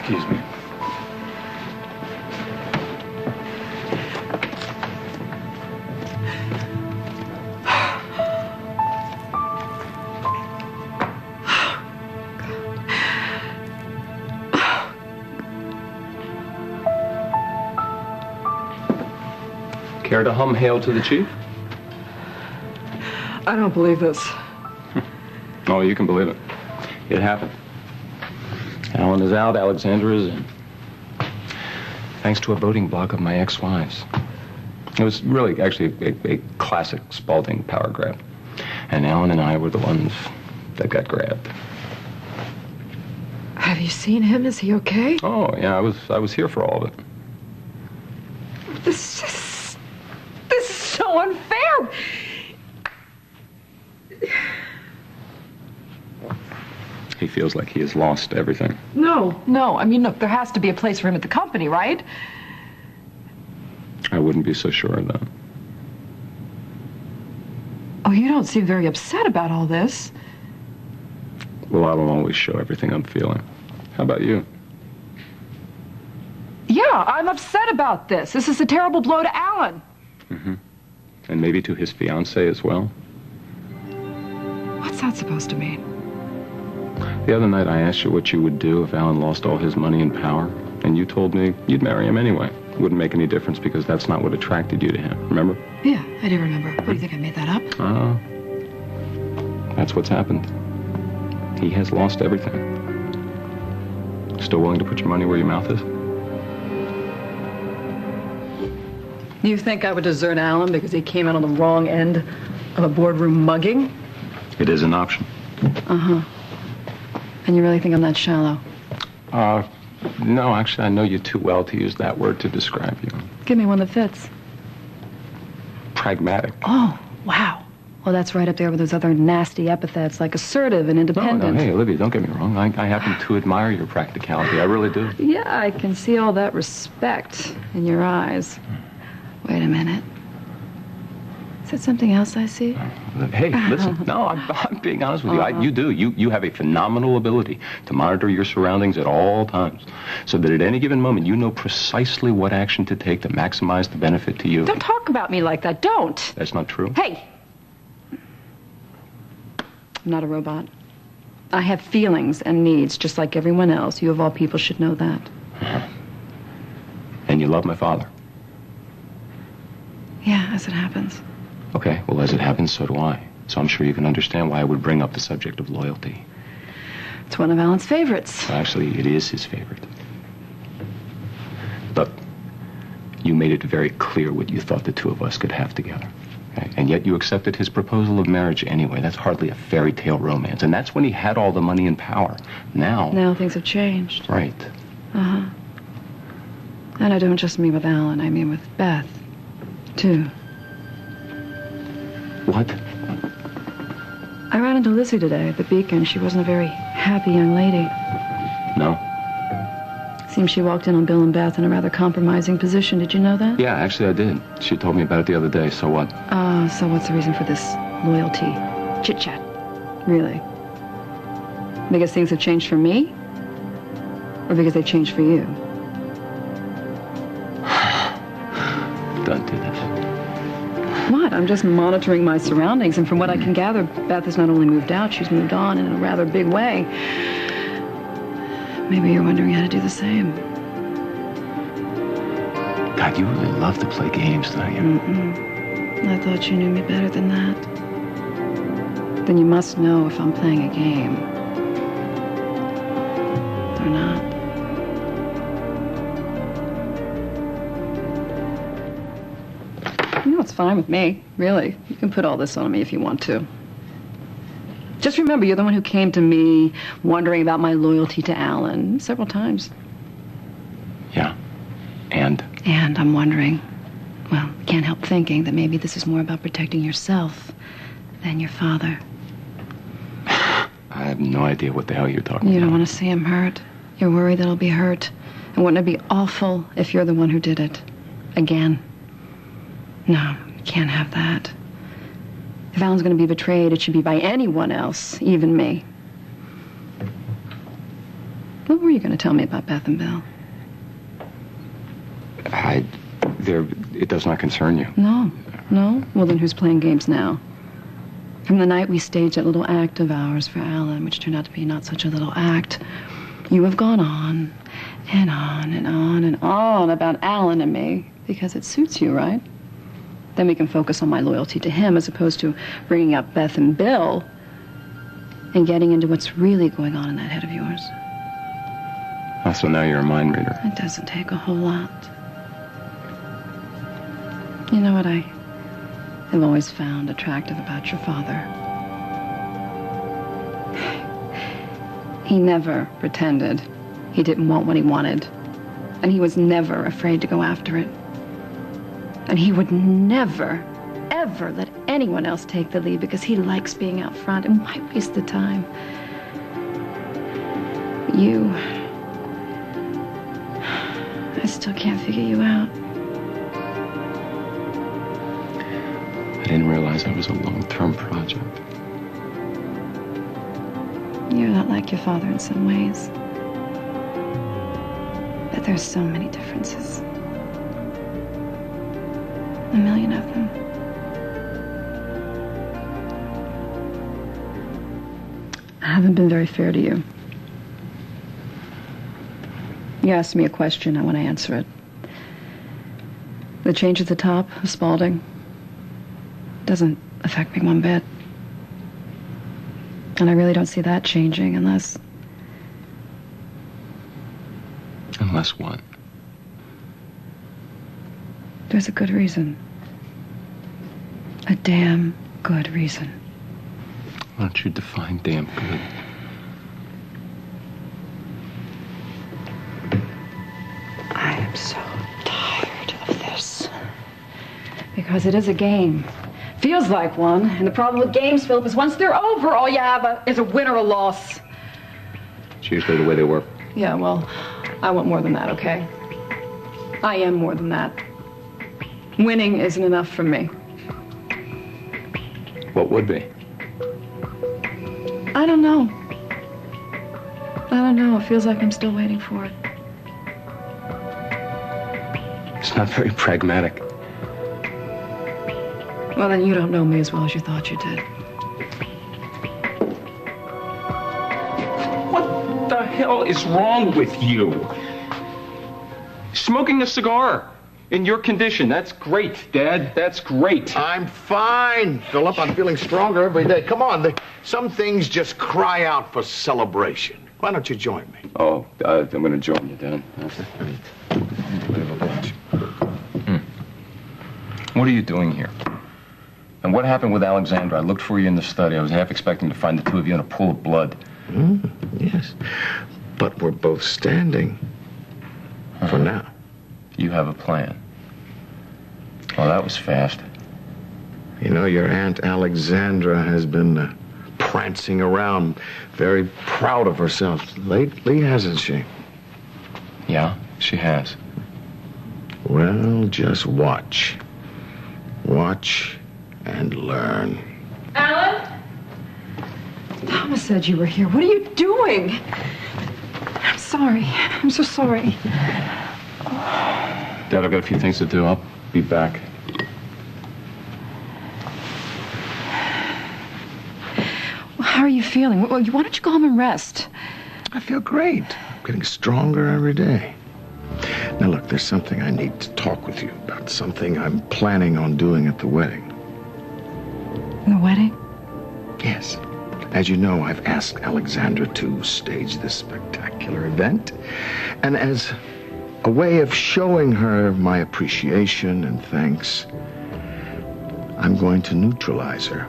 Excuse me. Care to hum hail to the chief? I don't believe this. Oh, you can believe it. It happened. Alan is out, Alexandra is in. Thanks to a voting block of my ex-wives. It was really actually a classic Spaulding power grab. And Alan and I were the ones that got grabbed. Have you seen him? Is he okay? Oh, yeah, I was here for all of it. This is so unfair. He feels like he has lost everything. No. I mean, look, there has to be a place for him at the company, right? I wouldn't be so sure of that. Oh, you don't seem very upset about all this. Well, I don't always show everything I'm feeling. How about you? Yeah, I'm upset about this. This is a terrible blow to Alan. Mm-hmm. And maybe to his fiancée as well. What's that supposed to mean? The other night I asked you what you would do if Alan lost all his money and power, and you told me you'd marry him anyway. It wouldn't make any difference because that's not what attracted you to him, remember? Yeah, I do remember. What, do you think I made that up? That's what's happened. He has lost everything. Still willing to put your money where your mouth is? You think I would desert Alan because he came out on the wrong end of a boardroom mugging? It is an option. Uh-huh. And you really think I'm that shallow? No, actually, I know you too well to use that word to describe you. Give me one that fits. Pragmatic. Oh, wow. Well, that's right up there with those other nasty epithets like assertive and independent. No, hey, Olivia, don't get me wrong. I happen to admire your practicality. I really do. Yeah, I can see all that respect in your eyes. Wait a minute. Is that something else I see? Hey, listen. No, I'm being honest with you. You do. You have a phenomenal ability to monitor your surroundings at all times, so that at any given moment you know precisely what action to take to maximize the benefit to you. Don't talk about me like that. Don't. That's not true. Hey! I'm not a robot. I have feelings and needs, just like everyone else. You of all people should know that. And you love my father. Yeah, as it happens. Okay, well, as it happens, so do I. So I'm sure you can understand why I would bring up the subject of loyalty. It's one of Alan's favorites. Actually, it is his favorite. Look, you made it very clear what you thought the two of us could have together. Okay? And yet you accepted his proposal of marriage anyway. That's hardly a fairy tale romance. And that's when he had all the money and power. Now things have changed. Right. Uh-huh. And I don't just mean with Alan. I mean with Beth, too. What? I ran into Lizzie today at the Beacon. She wasn't a very happy young lady. No? Seems she walked in on Bill and Beth in a rather compromising position. Did you know that? Yeah, actually I did. She told me about it the other day. So what? So what's the reason for this loyalty? Chit-chat. Really? Because things have changed for me? Or because they've changed for you? Don't do this. What? I'm just monitoring my surroundings, and from what I can gather, Beth has not only moved out, she's moved on in a rather big way. Maybe you're wondering how to do the same. God, you really love to play games, don't you? Mm-mm. I thought you knew me better than that. Then you must know if I'm playing a game. Or not. You know, it's fine with me, really. You can put all this on me if you want to. Just remember, you're the one who came to me wondering about my loyalty to Alan several times. Yeah. And I'm wondering, well, can't help thinking that maybe this is more about protecting yourself than your father. I have no idea what the hell you're talking about. You don't want to see him hurt. You're worried that he'll be hurt. And wouldn't it be awful if you're the one who did it? Again. No, you can't have that. If Alan's going to be betrayed, it should be by anyone else, even me. What were you going to tell me about Beth and Bill? It does not concern you. No. No? Well, then who's playing games now? From the night we staged that little act of ours for Alan, which turned out to be not such a little act, you have gone on and on and on and on about Alan and me because it suits you, right? Then we can focus on my loyalty to him as opposed to bringing up Beth and Bill and getting into what's really going on in that head of yours. Oh, so now you're a mind reader. It doesn't take a whole lot. You know what I've always found attractive about your father? He never pretended he didn't want what he wanted. And he was never afraid to go after it. And he would never, ever let anyone else take the lead because he likes being out front and why waste the time? You... I still can't figure you out. I didn't realize I was a long-term project. You're not like your father in some ways. But there's so many differences. A million of them. I haven't been very fair to you. You asked me a question, I want to answer it. The change at the top of Spaulding doesn't affect me one bit. And I really don't see that changing unless... Unless what? There's a good reason. A damn good reason. Why don't you define damn good? I am so tired of this. Because it is a game. Feels like one. And the problem with games, Phillip, is once they're over, all you have is a win or a loss. It's usually the way they work. Yeah, well, I want more than that, okay? I am more than that. Winning isn't enough for me. What would be? I don't know. I don't know. It feels like I'm still waiting for it. It's not very pragmatic. Well, then you don't know me as well as you thought you did. What the hell is wrong with you? Smoking a cigar in your condition. That's great, Dad. That's great. I'm fine, Phillip. I'm feeling stronger every day. Come on. Some things just cry out for celebration. Why don't you join me? Oh, I'm going to join you, Dad. What are you doing here? And what happened with Alexandra? I looked for you in the study. I was half expecting to find the two of you in a pool of blood. Yes. But we're both standing. For now. You have a plan. Well, that was fast. You know, your Aunt Alexandra has been prancing around, very proud of herself lately, hasn't she? Yeah, she has. Well, just watch. Watch and learn. Alan? Thomas said you were here. What are you doing? I'm sorry. I'm so sorry. Dad, I've got a few things to do. I'll be back. Well, how are you feeling? Why don't you go home and rest? I feel great. I'm getting stronger every day. Now, look, there's something I need to talk with you about. Something I'm planning on doing at the wedding. The wedding? Yes. As you know, I've asked Alexandra to stage this spectacular event. And as a way of showing her my appreciation and thanks, I'm going to neutralize her.